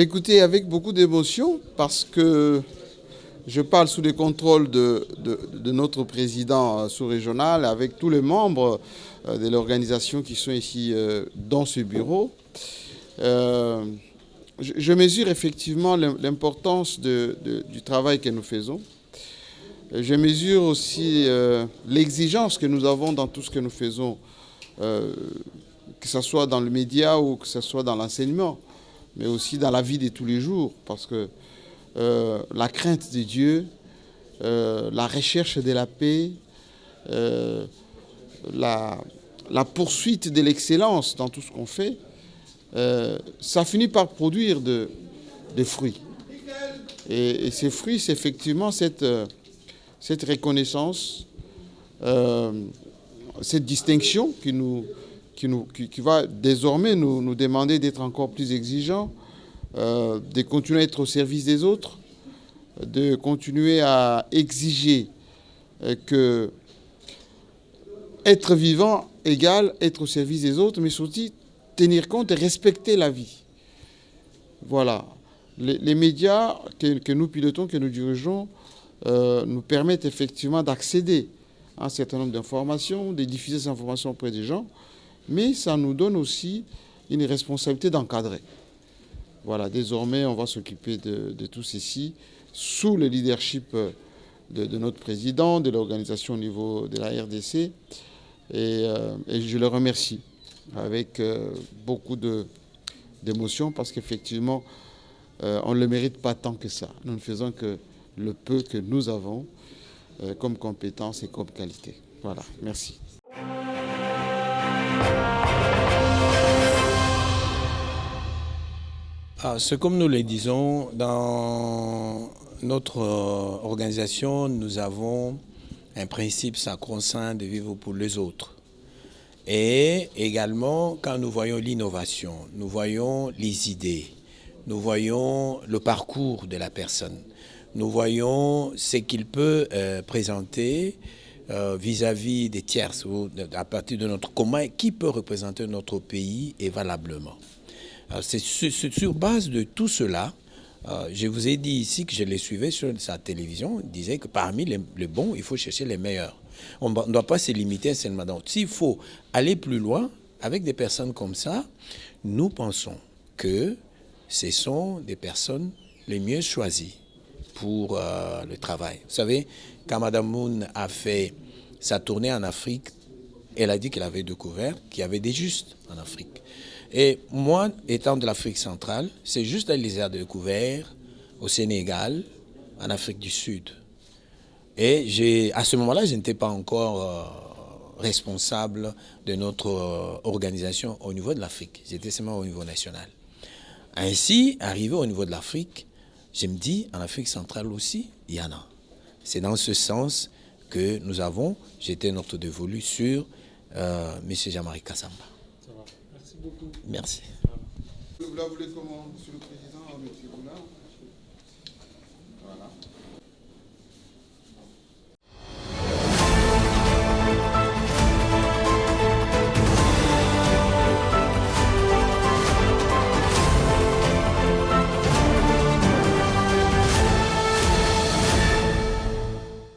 Écoutez, avec beaucoup d'émotion, parce que je parle sous le contrôle de notre président sous-régional, avec tous les membres de l'organisation qui sont ici dans ce bureau. Je mesure effectivement l'importance du travail que nous faisons. Je mesure aussi l'exigence que nous avons dans tout ce que nous faisons, que ce soit dans le média ou que ce soit dans l'enseignement, mais aussi dans la vie de tous les jours, parce que la crainte de Dieu, la recherche de la paix, la poursuite de l'excellence dans tout ce qu'on fait, ça finit par produire des fruits. Et ces fruits, c'est effectivement cette reconnaissance, cette distinction qui va désormais nous demander d'être encore plus exigeants, de continuer à être au service des autres, de continuer à exiger que être vivant égale être au service des autres, mais surtout tenir compte et respecter la vie. Voilà. Les médias que nous pilotons, que nous dirigeons, nous permettent effectivement d'accéder à un certain nombre d'informations, de diffuser ces informations auprès des gens, mais ça nous donne aussi une responsabilité d'encadrer. Voilà, désormais, on va s'occuper de tout ceci sous le leadership de notre président, de l'organisation au niveau de la RDC, et je le remercie avec beaucoup d'émotion parce qu'effectivement, on ne le mérite pas tant que ça. Nous ne faisons que le peu que nous avons comme compétences et comme qualité. Voilà, merci. C'est comme nous le disons, dans notre organisation, nous avons un principe sacro-saint de vivre pour les autres. Et également, quand nous voyons l'innovation, nous voyons les idées, nous voyons le parcours de la personne, nous voyons ce qu'il peut présenter vis-à-vis des tierces, ou à partir de notre commun, qui peut représenter notre pays et valablement. C'est sur base de tout cela, je vous ai dit ici que je les suivais sur sa télévision, il disait que parmi les bons, il faut chercher les meilleurs. On ne doit pas se limiter seulement. Donc, s'il faut aller plus loin, avec des personnes comme ça, nous pensons que ce sont des personnes les mieux choisies pour le travail. Vous savez, quand Mme Moon a fait sa tournée en Afrique, elle a dit qu'elle avait découvert qu'il y avait des justes en Afrique. Et moi, étant de l'Afrique centrale, c'est juste elle les a découverts au Sénégal, en Afrique du Sud. Et à ce moment-là, je n'étais pas encore responsable de notre organisation au niveau de l'Afrique. J'étais seulement au niveau national. Ainsi, arrivé au niveau de l'Afrique, je me dis, en Afrique centrale aussi, il y en a. C'est dans ce sens que nous avons jeté notre dévolu sur M. Jean-Marie Kassamba. Ça va. Merci beaucoup. Merci. Vous la voulez comment, Monsieur le Président?